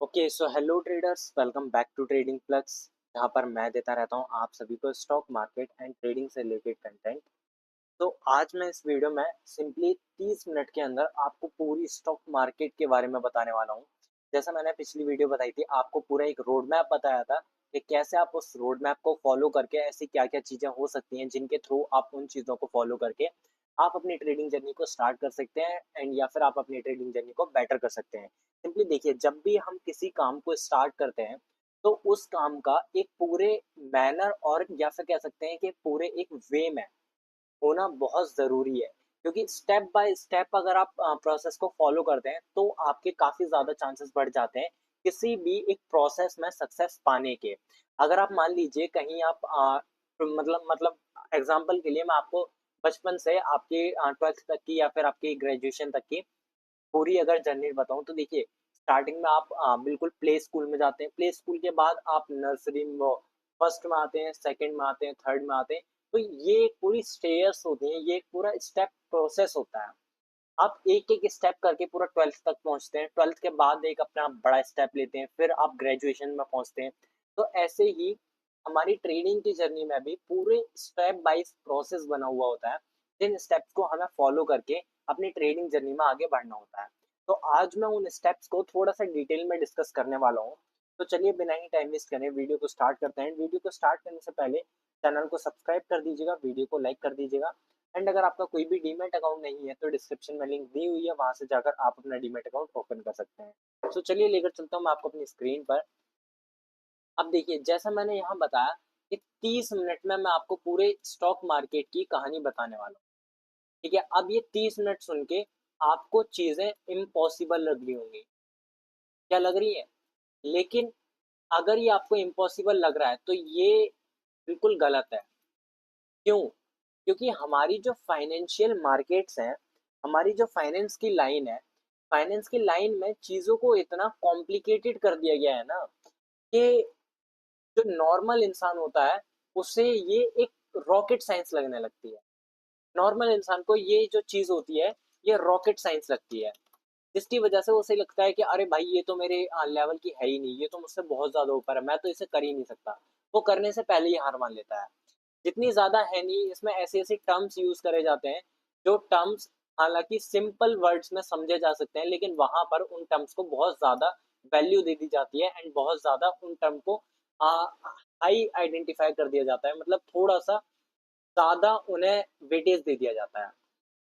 Okay so hello traders, welcome back to trading plugs. जहाँ पर मैं देता रहता हूँ आप सभी को स्टॉक मार्केट एंड ट्रेडिंग से रिलेटेड कंटेंट। तो आज मैं इस वीडियो में सिंपली 30 मिनट के अंदर आपको पूरी स्टॉक मार्केट के बारे में बताने वाला हूँ। जैसा मैंने पिछली वीडियो बताई थी, आपको पूरा एक रोड मैप बताया था कि कैसे आप उस रोड मैप को फॉलो करके ऐसी क्या क्या चीज़ें हो सकती हैं जिनके थ्रू आप उन चीज़ों को फॉलो करके आप अपनी ट्रेडिंग जर्नी को स्टार्ट कर सकते हैं एंड या फिर आप अपनी ट्रेडिंग जर्नी को बेटर कर सकते हैं। सिंपली देखिए, जब भी हम किसी काम को स्टार्ट करते हैं तो उस काम का एक पूरे मैनर और या फिर कह सकते हैं कि पूरे एक वे में होना बहुत ज़रूरी है, क्योंकि स्टेप बाय स्टेप अगर आप प्रोसेस को फॉलो करते हैं तो आपके काफ़ी ज़्यादा चांसेस बढ़ जाते हैं किसी भी एक प्रोसेस में सक्सेस पाने के। अगर आप मान लीजिए कहीं आप मतलब एग्जांपल के लिए मैं आपको बचपन से आपके 12th तक की या फिर आपकी ग्रेजुएशन तक की पूरी अगर जर्नी बताऊँ तो देखिए, स्टार्टिंग में आप बिल्कुल प्ले स्कूल में जाते हैं, प्ले स्कूल के बाद आप नर्सरी में फर्स्ट में आते हैं, सेकंड में आते हैं, थर्ड में आते हैं। तो ये एक पूरी स्टेयर्स होती हैं, ये एक पूरा स्टेप प्रोसेस होता है। आप एक-एक स्टेप करके पूरा 12th तक पहुँचते हैं, 12th के बाद एक अपना बड़ा स्टेप लेते हैं, फिर आप ग्रेजुएशन में पहुँचते हैं। तो ऐसे ही हमारी ट्रेडिंग की जर्नी में भी पूरे स्टेप वाइज़ प्रोसेस बना हुआ होता है, जिन स्टेप्स को हमें फॉलो करके अपनी ट्रेडिंग जर्नी में आगे बढ़ना होता है। तो आज मैं उन स्टेप्स को थोड़ा-सा डिटेल में डिस्कस करने वाला हूँ। तो चलिए बिना ही टाइम वेस्ट करे वीडियो को स्टार्ट करते हैं। वीडियो को स्टार्ट करने से पहले चैनल को सब्सक्राइब कर दीजिएगा, वीडियो को लाइक कर दीजिएगा एंड अगर आपका कोई भी डीमैट अकाउंट नहीं है तो डिस्क्रिप्शन में लिंक दी हुई है, वहां से जाकर आप अपना डीमैट अकाउंट ओपन कर सकते हैं। तो चलिए लेकर चलता हूँ मैं आपको अपनी स्क्रीन पर। अब देखिए, जैसा मैंने यहाँ बताया कि 30 मिनट में मैं आपको पूरे स्टॉक मार्केट की कहानी बताने वाला हूँ। ठीक है, अब ये 30 मिनट सुन के आपको चीजें इम्पॉसिबल लग रही होंगी। क्या लग रही है? लेकिन अगर ये आपको इम्पॉसिबल लग रहा है तो ये बिल्कुल गलत है। क्यों? क्योंकि हमारी जो फाइनेंशियल मार्केट्स हैं, हमारी जो फाइनेंस की लाइन में चीज़ों को इतना कॉम्प्लिकेटेड कर दिया गया है ना, कि जो नॉर्मल इंसान होता है, उसे ये एक रॉकेट साइंस लगने लगती है। नॉर्मल इंसान को ये जो चीज़ होती है, ये रॉकेट साइंस लगती है। जिसकी वजह से उसे लगता है कि अरे भाई, ये तो मेरे लेवल की है ही नहीं, ये तो मुझसे बहुत ज़्यादा ऊपर है, मैं तो इसे कर ही नहीं सकता। वो करने से पहले ही हार मान लेता है। जितनी ज़्यादा है नहीं, इसमें ऐसे-ऐसे टर्म्स यूज़ करे जाते हैं, जो टर्म्स हालाँकि सिंपल वर्ड्स में समझे जा सकते हैं, लेकिन वहाँ पर उन टर्म्स को बहुत ज़्यादा वैल्यू दे दी जाती है एंड बहुत ज़्यादा उन टर्म को अ, हाई आइडेंटिफ़ाई कर दिया जाता है, मतलब थोड़ा-सा ज़्यादा उन्हें वेटेज दे दिया जाता है,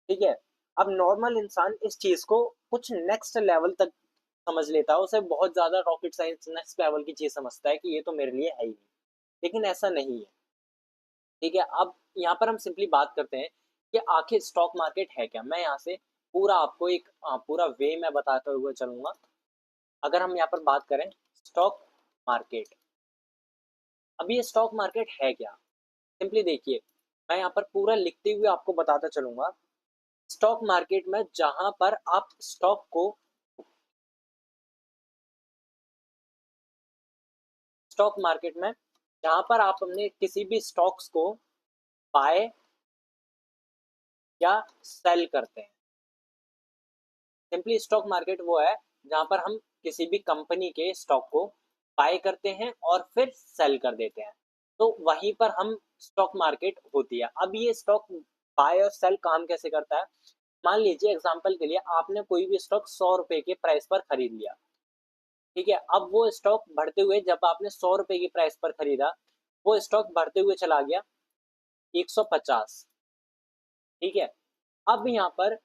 ठीक है? अब नॉर्मल इंसान इस चीज़ को कुछ नेक्स्ट लेवल तक समझ लेता है, उसे बहुत ज़्यादा रॉकेट साइंस नेक्स्ट लेवल की चीज़ समझता है कि ये तो मेरे लिए है ही नहीं, लेकिन ऐसा नहीं है। ठीक है, अब यहाँ पर हम सिंपली बात करते हैं कि आखिर स्टॉक मार्केट है क्या? मैं यहाँ से पूरा आपको एक पूरा वे में बताते हुए चलूँगा। अगर हम यहाँ पर बात करें स्टॉक मार्केट, अब ये स्टॉक मार्केट है क्या? सिंपली देखिए, मैं यहाँ पर पूरा लिखते हुए आपको बताता चलूँगा। स्टॉक मार्केट में जहाँ पर आप स्टॉक मार्केट में जहाँ पर आप अपने किसी भी स्टॉक्स को बाय या सेल करते हैं। सिंपली स्टॉक मार्केट वो है जहाँ पर हम किसी भी कंपनी के स्टॉक को बाय करते हैं और फिर सेल कर देते हैं। तो वहीं पर हम स्टॉक मार्केट होती है। अब ये स्टॉक बाय और सेल काम कैसे करता है? मान लीजिए एग्जांपल के लिए आपने कोई भी स्टॉक 100 रुपए के प्राइस पर खरीद लिया। ठीक है, अब वो स्टॉक बढ़ते हुए, जब आपने 100 रुपए की प्राइस पर खरीदा, वो स्टॉक बढ़ते हुए चला गया 150। ठीक है, अब यहाँ पर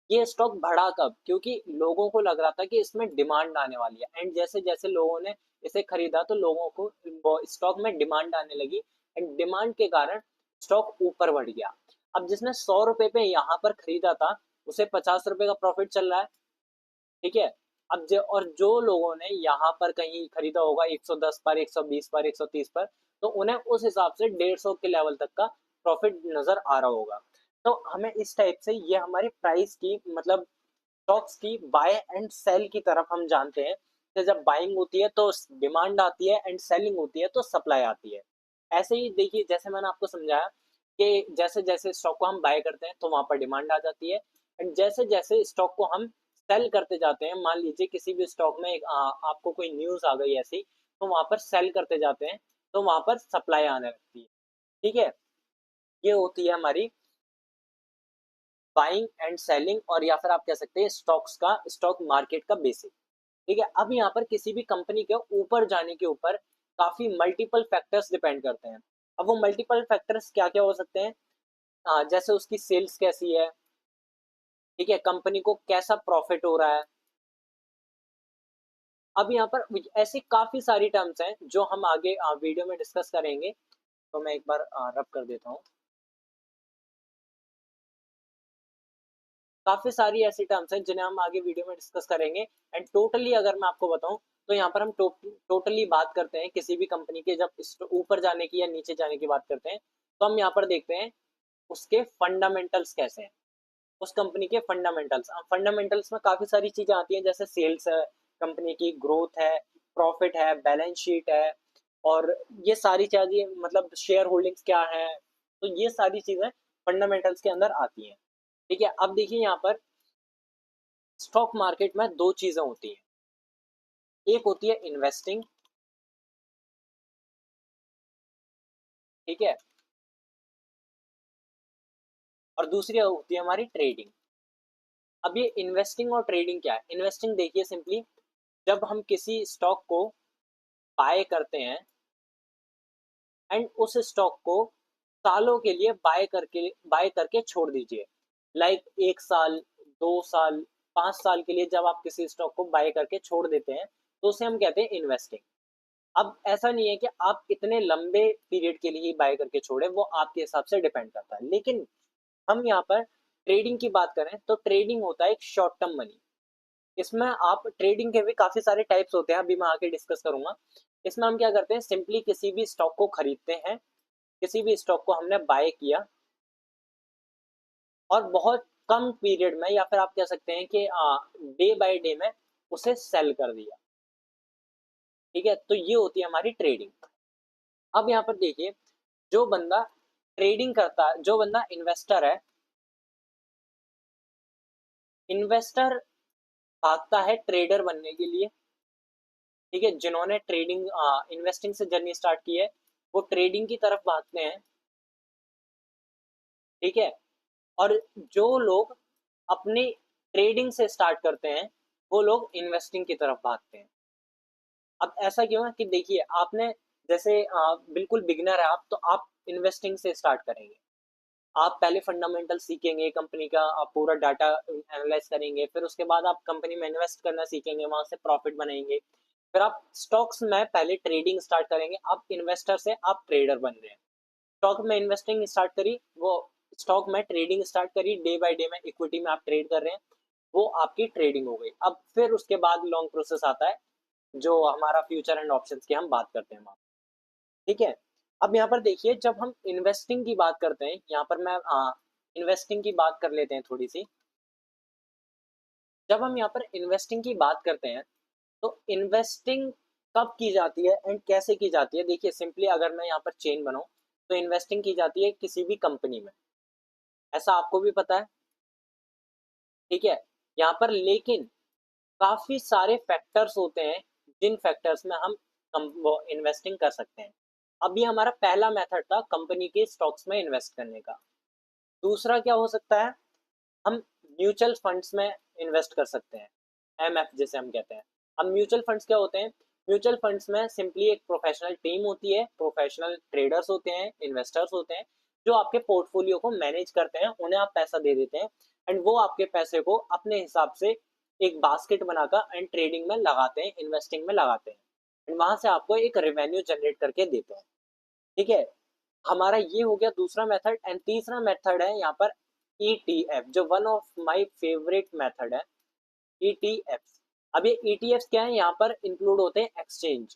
ये स्टॉक बढ़ा कब? क्योंकि लोगों को लग रहा था कि इसमें डिमांड आने वाली है एंड जैसे-जैसे लोगों ने इसे खरीदा तो लोगों को वो स्टॉक में डिमांड आने लगी एंड डिमांड के कारण स्टॉक ऊपर बढ़ गया। अब जिसने 100 रुपए पे यहाँ पर खरीदा था, उसे 50 रुपए का प्रॉफिट चल रहा है, ठीक है? अब जो लोगों ने यहाँ पर कहीं खरीदा होगा 110 पर, 120 पर, 130 पर, तो उन्हें उस हिसाब से 150 के लेवल तक का प्रॉफिट नज़र आ रहा होगा। तो हमें इस टाइप से ये हमारी प्राइस की मतलब स्टॉक्स की बाय एंड सेल की तरफ हम जानते हैं कि जब बाइंग होती है तो डिमांड आती है एंड सेलिंग होती है तो सप्लाई आती है। ऐसे ही देखिए, जैसे मैंने आपको समझाया कि जैसे जैसे स्टॉक को हम बाय करते हैं तो वहां पर डिमांड आ जाती है एंड जैसे जैसे स्टॉक को हम सेल करते जाते हैं। मान लीजिए किसी भी स्टॉक में आपको कोई न्यूज़ आ गई ऐसी, तो वहाँ पर सेल करते जाते हैं, तो वहाँ पर सप्लाई आने लगती है। ठीक है? ये होती है हमारी बाइंग एंड सेलिंग, और या फिर आप कह सकते हैं स्टॉक मार्केट का बेसिक। ठीक है? अब यहाँ पर किसी भी कंपनी के ऊपर जाने के ऊपर काफ़ी मल्टीपल फैक्टर्स डिपेंड करते हैं। अब वो मल्टीपल फैक्टर्स क्या-क्या हो सकते हैं? जैसे उसकी सेल्स कैसी है, ठीक है? कंपनी को कैसा प्रॉफिट हो रहा है। अब यहाँ पर ऐसी काफ़ी सारी टर्म्स हैं जो हम आगे वीडियो में डिस्कस करेंगे। तो मैं एक बार रब कर देता हूँ। काफ़ी सारी ऐसी टर्म्स हैं जिन्हें हम आगे वीडियो में डिस्कस करेंगे। एंड टोटली अगर मैं आपको बताऊं, तो यहाँ पर हम टोटली बात करते हैं किसी भी कंपनी के, जब ऊपर जाने की या नीचे जाने की बात करते हैं, तो हम यहाँ पर देखते हैं उसके फंडामेंटल्स कैसे हैं, उस कंपनी के फंडामेंटल्स। फंडामेंटल्स में काफ़ी सारी चीज़ें आती हैं, जैसे सेल्स है, कंपनी की ग्रोथ है, प्रॉफिट है, बैलेंस शीट है, और ये सारी चीज़ें, मतलब शेयर होल्डिंग्स क्या है, तो ये सारी चीज़ें फंडामेंटल्स के अंदर आती हैं। ठीक है? अब देखिए यहाँ पर स्टॉक मार्केट में दो चीजें होती हैं। एक होती है इन्वेस्टिंग, ठीक है, और दूसरी होती है हमारी ट्रेडिंग। अब ये इन्वेस्टिंग और ट्रेडिंग क्या है? इन्वेस्टिंग देखिए सिंपली, जब हम किसी स्टॉक को बाय करते हैं एंड उस स्टॉक को सालों के लिए बाय करके छोड़ दीजिए। लाइक 1 साल, 2 साल, 5 साल के लिए जब आप किसी स्टॉक को बाय करके छोड़ देते हैं, तो उसे हम कहते हैं इन्वेस्टिंग। अब ऐसा नहीं है कि आप इतने लंबे पीरियड के लिए ही बाय करके छोड़े, वो आपके हिसाब से डिपेंड करता है। लेकिन हम यहाँ पर ट्रेडिंग की बात करें, तो ट्रेडिंग होता है एक शॉर्ट टर्म मनी। इसमें आप ट्रेडिंग के भी काफी सारे टाइप्स होते हैं, अभी मैं आके डिस्कस करूंगा। इसमें हम क्या करते हैं, सिंपली किसी भी स्टॉक को खरीदते हैं, किसी भी स्टॉक को हमने बाय किया, और बहुत कम पीरियड में, या फिर आप कह सकते हैं कि डे बाय डे में उसे सेल कर दिया। ठीक है? तो ये होती है हमारी ट्रेडिंग। अब यहाँ पर देखिए, जो बंदा ट्रेडिंग करता है, जो बंदा इन्वेस्टर है, इन्वेस्टर भागता है ट्रेडर बनने के लिए। ठीक है? जिन्होंने ट्रेडिंग इन्वेस्टिंग से जर्नी स्टार्ट की है, वो ट्रेडिंग की तरफ भागते हैं। ठीक है? और जो लोग अपनी ट्रेडिंग से स्टार्ट करते हैं, वो लोग इन्वेस्टिंग की तरफ भागते हैं। अब ऐसा क्यों है कि देखिए, आपने जैसे बिल्कुल बिगिनर है आप, तो आप इन्वेस्टिंग से स्टार्ट करेंगे। आप पहले फंडामेंटल सीखेंगे कंपनी का, आप पूरा डाटा एनालाइज करेंगे, फिर उसके बाद आप कंपनी में इन्वेस्ट करना सीखेंगे, वहां से प्रॉफिट बनाएंगे। फिर आप स्टॉक्स में पहले ट्रेडिंग स्टार्ट करेंगे, आप इन्वेस्टर से आप ट्रेडर बन रहे हैं। स्टॉक में इन्वेस्टिंग स्टार्ट करी, वो स्टॉक में ट्रेडिंग स्टार्ट करी, डे बाय डे में इक्विटी में आप ट्रेड कर रहे हैं, वो आपकी ट्रेडिंग हो गई। अब फिर उसके बाद लॉन्ग प्रोसेस आता है, जो हमारा फ्यूचर एंड ऑप्शंस की हम बात करते हैं वहाँ। ठीक है? अब यहाँ पर देखिए, जब हम इन्वेस्टिंग की बात करते हैं, यहाँ पर मैं इन्वेस्टिंग की बात कर लेते हैं थोड़ी सी। जब हम यहाँ पर इन्वेस्टिंग की बात करते हैं, तो इन्वेस्टिंग कब की जाती है एंड कैसे की जाती है? देखिए सिंपली, अगर मैं यहाँ पर चेन बनाऊं, तो इन्वेस्टिंग की जाती है किसी भी कंपनी में, ऐसा आपको भी पता है। ठीक है? यहाँ पर लेकिन काफी सारे फैक्टर्स होते हैं, जिन फैक्टर्स में हम वो इन्वेस्टिंग कर सकते हैं। अब ये हमारा पहला मेथड था कंपनी के स्टॉक्स में इन्वेस्ट करने का। दूसरा क्या हो सकता है, हम म्यूचुअल फंड्स में इन्वेस्ट कर सकते हैं, एमएफ जिसे हम कहते हैं। अब म्यूचुअल फंड्स क्या होते हैं? म्यूचुअल फंड्स में सिंपली एक प्रोफेशनल टीम होती है, प्रोफेशनल ट्रेडर्स होते हैं, इन्वेस्टर्स होते हैं, जो आपके पोर्टफोलियो को मैनेज करते हैं, उन्हें आप पैसा दे देते हैं, एंड वो आपके पैसे को अपने हिसाब से एक बास्केट बनाकर एंड ट्रेडिंग में लगाते हैं, इन्वेस्टिंग में लगाते हैं, एंड वहां से आपको एक रेवेन्यू जनरेट करके देते हैं। ठीक है? हमारा ये हो गया दूसरा मेथड। एंड तीसरा मेथड है यहाँ पर ईटीएफ, जो one of my favourite method है, ईटीएफ। अब ये ईटीएफ क्या है? यहाँ पर इंक्लूड होते हैं एक्सचेंज।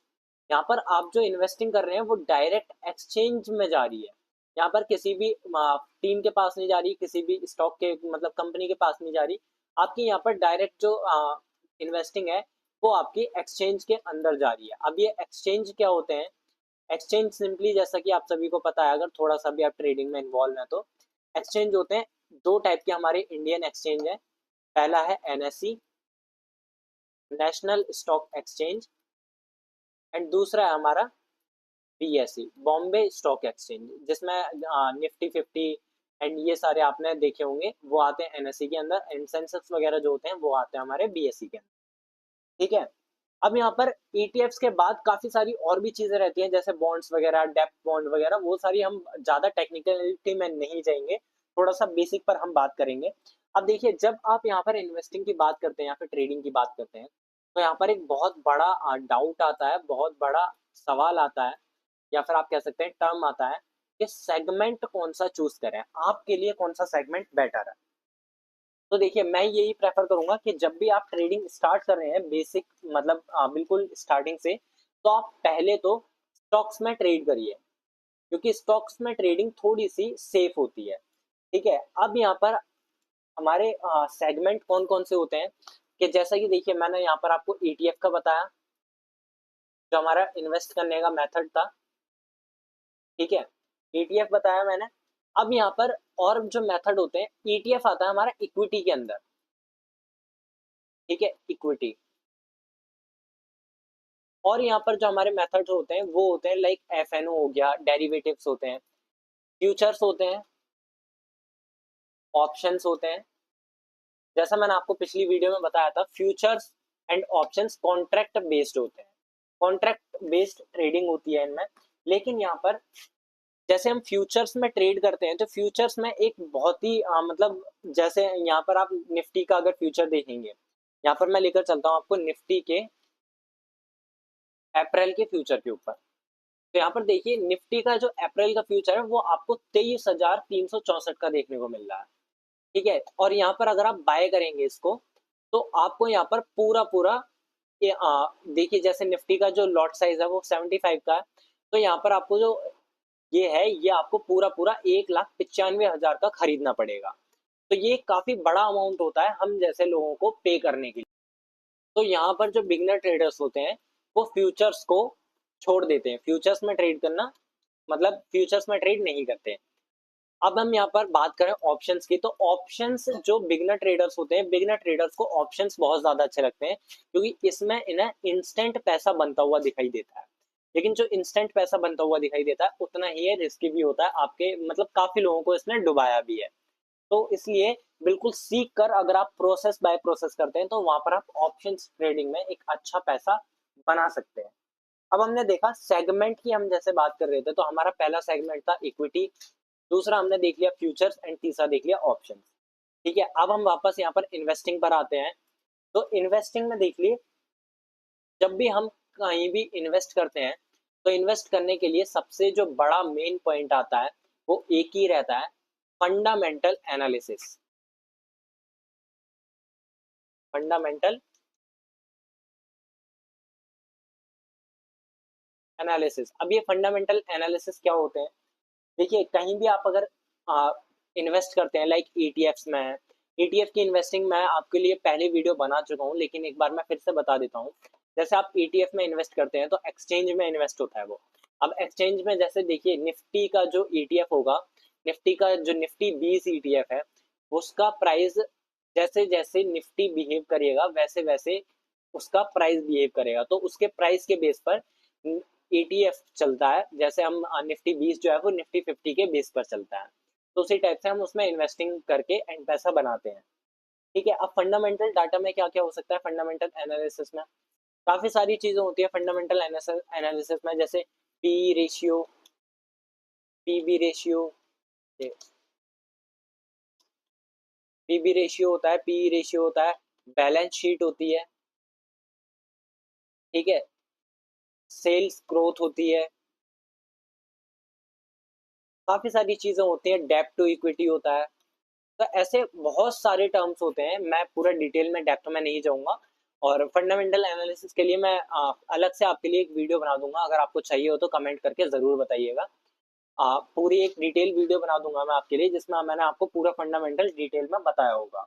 यहाँ पर आप जो इन्वेस्टिंग कर रहे हैं, वो डायरेक्ट एक्सचेंज में जा रही है। यहाँ पर किसी भी टीम के पास नहीं जा रही, किसी भी स्टॉक के, मतलब कंपनी के पास नहीं जा रही। आपकी यहाँ पर डायरेक्ट जो इन्वेस्टिंग है, वो आपकी एक्सचेंज के अंदर जा रही है। अब ये एक्सचेंज क्या होते हैं? एक्सचेंज सिंपली, जैसा कि आप सभी को पता है, अगर थोड़ा सा भी आप ट्रेडिंग में इन्वॉल्व है, तो एक्सचेंज होते हैं दो टाइप के। हमारे इंडियन एक्सचेंज है, पहला है NSC, national stock exchange, and दूसरा है हमारा बीएसई, बॉम्बे स्टॉक एक्सचेंज, जिसमें निफ्टी 50 एंड ये सारे आपने देखे होंगे, वो आते हैं एनएसई के अंदर, एंड सेंसेक्स वगैरह जो होते हैं वो आते हैं हमारे बीएसई के अंदर। ठीक है। अब यहाँ पर ईटीएफ्स के बाद काफी सारी और भी चीजें रहती हैं, जैसे बॉन्ड्स वगैरह, डेप्ट बॉन्ड वगैरह, वो सारी हम ज्यादा टेक्निकलिटी में नहीं जाएंगे, थोड़ा सा बेसिक पर हम बात करेंगे। अब देखिए, जब आप यहाँ पर इन्वेस्टिंग की बात करते हैं या फिर ट्रेडिंग की बात करते हैं, तो यहाँ पर एक बहुत बड़ा डाउट आता है, बहुत बड़ा सवाल आता है, या फिर आप कह सकते हैं टर्म आता है कि सेगमेंट कौन सा चूज करें, आपके लिए कौन सा सेगमेंट बेटर है। तो देखिए, मैं यही प्रेफर करूंगा कि जब भी आप ट्रेडिंग स्टार्ट कर रहे हैं, बेसिक मतलब बिल्कुल स्टार्टिंग से, तो आप पहले तो स्टॉक्स में ट्रेड करिए, क्योंकि स्टॉक्स में ट्रेडिंग थोड़ी सी सेफ होती है। ठीक है। अब यहाँ पर हमारे सेगमेंट कौन कौन से होते हैं, कि जैसा कि देखिए, मैंने यहाँ पर आपको ईटीएफ का बताया, जो हमारा इन्वेस्ट करने का मेथड था। ठीक है। ईटीएफ बताया मैंने। अब यहाँ पर और जो मेथड होते हैं, ईटीएफ आता है हमारा इक्विटी के अंदर। ठीक है, इक्विटी। और यहाँ पर जो हमारे मेथड्स होते हैं वो होते हैं लाइक एफएनओ हो गया, डेरिवेटिव्स होते हैं, फ्यूचर्स होते हैं, ऑप्शंस होते हैं। जैसा मैंने आपको पिछली वीडियो में बताया था, futures and options contract based होते हैं, कॉन्ट्रैक्ट बेस्ड ट्रेडिंग होती है इनमें। लेकिन यहाँ पर जैसे हम फ्यूचर्स में ट्रेड करते हैं, तो फ्यूचर्स में एक बहुत ही मतलब, जैसे यहाँ पर आप निफ्टी का अगर फ्यूचर देखेंगे, यहाँ पर मैं लेकर चलता हूँ आपको निफ्टी के अप्रैल के फ्यूचर के ऊपर। तो यहाँ पर देखिए, निफ्टी का जो अप्रैल का फ्यूचर है वो आपको 23,364 का देखने को मिल रहा है। ठीक है। और यहाँ पर अगर आप बाय करेंगे इसको, तो आपको यहाँ पर पूरा पूरा देखिए, जैसे निफ्टी का जो लॉट साइज है वो 75 का है, तो यहाँ पर आपको जो ये है, ये आपको पूरा पूरा 1,95,000 का खरीदना पड़ेगा। तो ये काफी बड़ा अमाउंट होता है हम जैसे लोगों को पे करने के लिए। तो यहाँ पर जो बिगनर ट्रेडर्स होते हैं, वो फ्यूचर्स को छोड़ देते हैं, फ्यूचर्स में ट्रेड करना, मतलब फ्यूचर्स में ट्रेड नहीं करते हैं। अब हम यहाँ पर बात करें ऑप्शंस की, तो ऑप्शंस जो बिगनर ट्रेडर्स होते हैं, बिगनर ट्रेडर्स को ऑप्शंस बहुत ज्यादा अच्छे लगते हैं, क्योंकि इसमें इन्हें इंस्टेंट पैसा बनता हुआ दिखाई देता है। लेकिन जो इंस्टेंट पैसा बनता हुआ दिखाई देता है, उतना ही ये रिस्की भी होता है, आपके मतलब काफी लोगों को इसने डुबाया भी है। तो इसलिए बिल्कुल सीख कर अगर आप प्रोसेस बाय प्रोसेस करते हैं, तो वहां पर आप ऑप्शंस ट्रेडिंग में एक अच्छा पैसा बना सकते हैं। अब हमने देखा सेगमेंट की, हम जैसे बात कर रहे थे, तो हमारा पहला सेगमेंट था इक्विटी, दूसरा हमने देख लिया फ्यूचर्स, एंड तीसरा देख लिया ऑप्शंस। ठीक है। अब हम वापस यहाँ पर इन्वेस्टिंग पर आते हैं। तो इन्वेस्टिंग में देख लिए, जब भी हम कहीं भी इन्वेस्ट करते हैं, तो इन्वेस्ट करने के लिए सबसे जो बड़ा मेन पॉइंट आता है, वो एक ही रहता है, फंडामेंटल एनालिसिस। Fundamental analysis. अब ये फंडामेंटल एनालिसिस क्या होते हैं? देखिए, कहीं भी आप अगर इन्वेस्ट करते हैं, लाइक ईटीएफ्स में है, ईटीएफ की इन्वेस्टिंग मैं आपके लिए पहले वीडियो बना चुका हूँ, लेकिन एक बार मैं फिर से बता देता हूँ। जैसे आप ईटीएफ में इन्वेस्ट करते हैं, तो एक्सचेंज में इन्वेस्ट होता है वो। अब एक्सचेंज में जैसे देखिए, निफ्टी का जो ईटीएफ होगा, निफ्टी का जो निफ्टी 20 ईटीएफ है, उसका प्राइस जैसे जैसे निफ्टी बिहेव करेगा, वैसे वैसे उसका प्राइस बिहेव करेगा। तो उसके प्राइस के बेस पर ईटीएफ चलता है, जैसे हम निफ्टी 20 जो है वो निफ्टी 50 के बेस पर चलता है। तो उसी टाइप से हम उसमें इन्वेस्टिंग करके एंड पैसा बनाते हैं। ठीक है। अब फंडामेंटल डाटा में क्या क्या हो सकता है, फंडामेंटल एनालिसिस में काफी सारी चीजें होती है फंडामेंटल एनालिसिस में, जैसे PE ratio, PB ratio, PB ratio होता है, पी रेशियो होता है, बैलेंस शीट होती है। ठीक है। सेल्स ग्रोथ होती है, काफी सारी चीजें होती हैं, डेप्ट टू इक्विटी होता है। तो ऐसे बहुत सारे टर्म्स होते हैं, मैं पूरा डिटेल में डेप्थ में नहीं जाऊंगा। और फंडामेंटल एनालिसिस के लिए मैं अलग से आपके लिए एक वीडियो बना दूंगा, अगर आपको चाहिए हो तो कमेंट करके जरूर बताइएगा। पूरी एक डिटेल वीडियो बना दूंगा मैं आपके लिए, जिसमें मैंने आपको पूरा फंडामेंटल डिटेल में बताया होगा।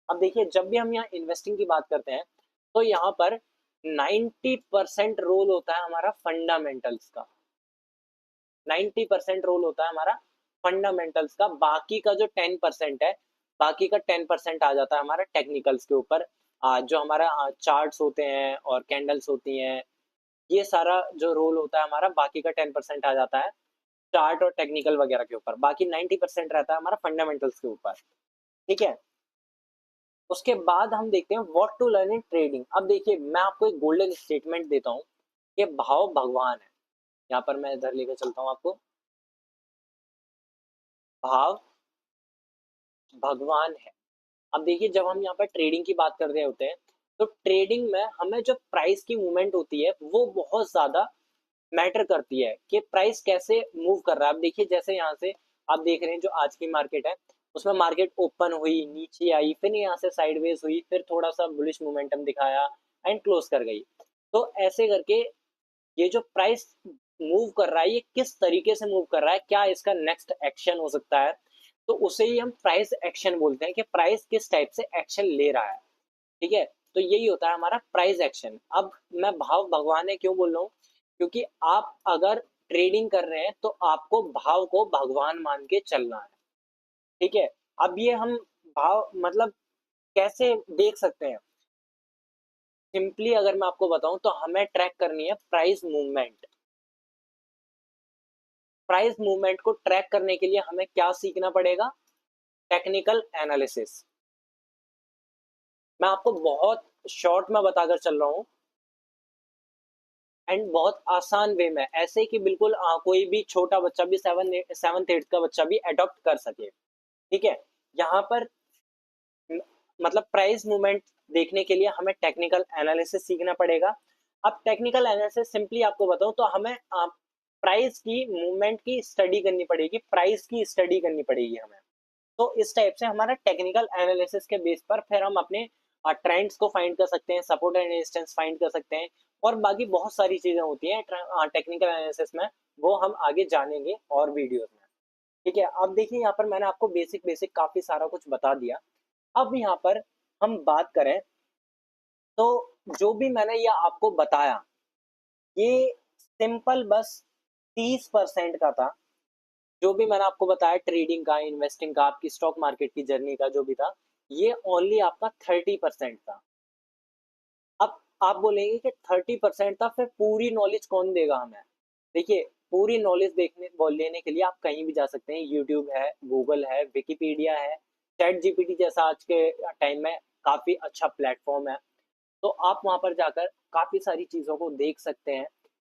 अब देखिए, जब भी हम यहाँ इन्वेस्टिंग की बात करते हैं, तो यहाँ पर 90% रोल होता है हमारा फंडामेंटल्स का। 90% रोल होता है हमारा फंडामेंटल्स का। बाकी का जो 10% है, बाकी का 10% आ जाता है हमारा टेक्निकल्स के ऊपर। जो हमारा चार्ट्स होते हैं और कैंडल्स होती हैं, ये सारा जो रोल होता है हमारा, बाकी का 10% आ जाता है चार्ट और टेक्निकल वगैरह के ऊपर, बाकी 90% रहता है हमारा फंडामेंटल्स के ऊपर। ठीक है, उसके बाद हम देखते हैं what to learn in trading. अब देखिए मैं आपको एक गोल्डन स्टेटमेंट देता हूँ कि भाव भगवान है। यहाँ पर मैं इधर लेकर चलता हूँ आपको, भाव भगवान है। अब देखिए जब हम यहाँ पर ट्रेडिंग की बात कर रहे होते हैं, तो ट्रेडिंग में हमें जो प्राइस की मूवमेंट होती है वो बहुत ज्यादा मैटर करती है कि प्राइस कैसे मूव कर रहा है। अब देखिए जैसे यहाँ से आप देख रहे हैं जो आज की मार्केट है, उसमें मार्केट ओपन हुई, नीचे आई, फिर यहाँ से साइडवेज हुई, फिर थोड़ा सा बुलिश मोमेंटम दिखाया एंड क्लोज कर गई। तो ऐसे करके ये जो प्राइस मूव कर रहा है, ये किस तरीके से मूव कर रहा है, क्या इसका नेक्स्ट एक्शन हो सकता है, तो उसे ही हम प्राइस एक्शन बोलते हैं कि प्राइस किस टाइप से एक्शन ले रहा है। ठीक है, तो यही होता है हमारा प्राइस एक्शन। अब मैं भाव भगवान है क्यों बोल रहा हूँ, क्योंकि आप अगर ट्रेडिंग कर रहे हैं तो आपको भाव को भगवान मान के चलना है। ठीक है, अब ये हम भाव मतलब कैसे देख सकते हैं, सिंपली अगर मैं आपको बताऊं तो हमें ट्रैक करनी है प्राइस मूवमेंट। प्राइस मूवमेंट को ट्रैक करने के लिए हमें क्या सीखना पड़ेगा, टेक्निकल एनालिसिस। मैं आपको बहुत शॉर्ट में बताकर चल रहा हूँ एंड बहुत आसान वे में, ऐसे कि बिल्कुल कोई भी छोटा बच्चा भी, सेवन्थ एट्थ का बच्चा भी अडॉप्ट कर सके। ठीक है, यहाँ पर मतलब प्राइस मूवमेंट देखने के लिए हमें टेक्निकल एनालिसिस सीखना पड़ेगा। अब टेक्निकल एनालिसिस सिंपली आपको बताऊं तो हमें प्राइस की मूवमेंट की स्टडी करनी पड़ेगी, प्राइस की स्टडी करनी पड़ेगी हमें। तो इस टाइप से हमारा टेक्निकल एनालिसिस के बेस पर फिर हम अपने ट्रेंड्स को फाइंड कर सकते हैं, सपोर्ट एंड रेजिस्टेंस फाइंड कर सकते हैं, और बाकी बहुत सारी चीजें होती हैं टेक्निकल एनालिसिस में, वो हम आगे जानेंगे और वीडियोस में। ठीक है, अब देखिए यहाँ पर मैंने आपको बेसिक बेसिक काफी सारा कुछ बता दिया। अब यहाँ पर हम बात करें तो जो भी मैंने ये आपको बताया, ये सिंपल बस 30% का था। जो भी मैंने आपको बताया ट्रेडिंग का, इन्वेस्टिंग का, आपकी स्टॉक मार्केट की जर्नी का जो भी था, ये ओनली आपका 30% था। अब आप बोलेंगे कि 30% था, फिर पूरी नॉलेज कौन देगा हमें। देखिए पूरी नॉलेज देखने लेने के लिए आप कहीं भी जा सकते हैं, यूट्यूब है, गूगल है, विकिपीडिया है, चैट जीपीटी जैसा आज के टाइम में काफी अच्छा प्लेटफॉर्म है। तो आप वहां पर जाकर काफी सारी चीजों को देख सकते हैं,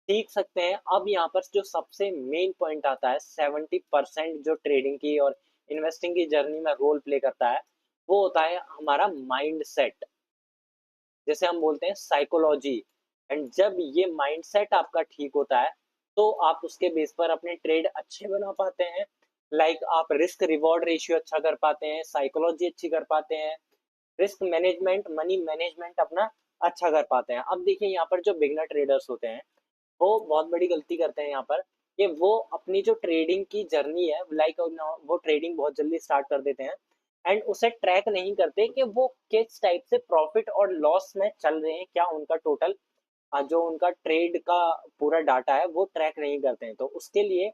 सीख सकते हैं। अब यहाँ पर जो सबसे मेन पॉइंट आता है, 70% जो ट्रेडिंग की और इन्वेस्टिंग की जर्नी में रोल प्ले करता है, वो होता है हमारा माइंड सेट, जैसे हम बोलते हैं साइकोलॉजी। एंड जब ये माइंड सेट आपका ठीक होता है, तो आप उसके बेस पर अपने ट्रेड अच्छे बना पाते हैं। लाइक आप रिस्क रिवॉर्ड रेशियो अच्छा कर पाते हैं, साइकोलॉजी अच्छी कर पाते हैं, रिस्क मैनेजमेंट, मनी मैनेजमेंट अपना अच्छा कर पाते हैं। अब देखिए यहाँ पर जो बिगनर ट्रेडर्स होते हैं, वो बहुत बड़ी गलती करते हैं यहाँ पर, कि वो अपनी जो ट्रेडिंग की जर्नी है, लाइक वो ट्रेडिंग बहुत जल्दी स्टार्ट कर देते हैं एंड उसे ट्रैक नहीं करते कि वो किस टाइप से प्रॉफिट और लॉस में चल रहे हैं, क्या उनका टोटल जो उनका ट्रेड का पूरा डाटा है वो ट्रैक नहीं करते हैं। तो उसके लिए,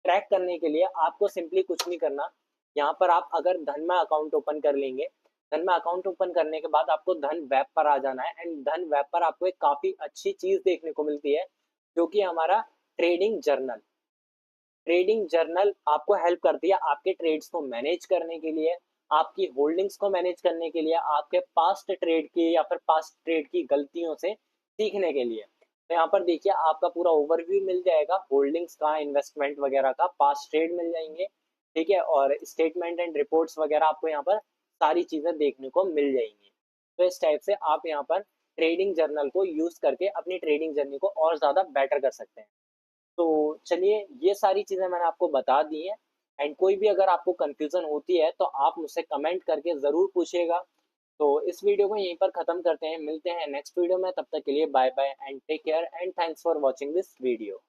ट्रैक करने के लिए आपको सिंपली कुछ नहीं करना। यहाँ पर आप अगर धन में अकाउंट ओपन कर लेंगे, धन में अकाउंट ओपन करने के बाद आपको धन वेब पर आ जाना है एंड धन वेब पर आपको एक काफी अच्छी चीज देखने को मिलती है, जो कि हमारा ट्रेडिंग जर्नल। ट्रेडिंग जर्नल आपको हेल्प करती है आपके ट्रेड्स को मैनेज करने के लिए, आपकी होल्डिंग्स को मैनेज करने के लिए, आपके पास्ट ट्रेड की या फिर पास्ट ट्रेड की गलतियों से सीखने के लिए। तो यहाँ पर देखिए आपका पूरा ओवरव्यू मिल जाएगा, होल्डिंग्स का, इन्वेस्टमेंट वगैरह का, पास्ट ट्रेड मिल जाएंगे। ठीक है, और स्टेटमेंट एंड रिपोर्ट्स वगैरह आपको यहाँ पर सारी चीजें देखने को मिल जाएंगी। तो इस टाइप से आप यहाँ पर ट्रेडिंग जर्नल को यूज करके अपनी ट्रेडिंग जर्नी को और ज्यादा बेटर कर सकते हैं। तो चलिए ये सारी चीजें मैंने आपको बता दी हैं, एंड कोई भी अगर आपको कंफ्यूजन होती है तो आप मुझसे कमेंट करके जरूर पूछिएगा। तो इस वीडियो को यहीं पर खत्म करते हैं, मिलते हैं नेक्स्ट वीडियो में, तब तक के लिए bye bye and take care and thanks for watching this video.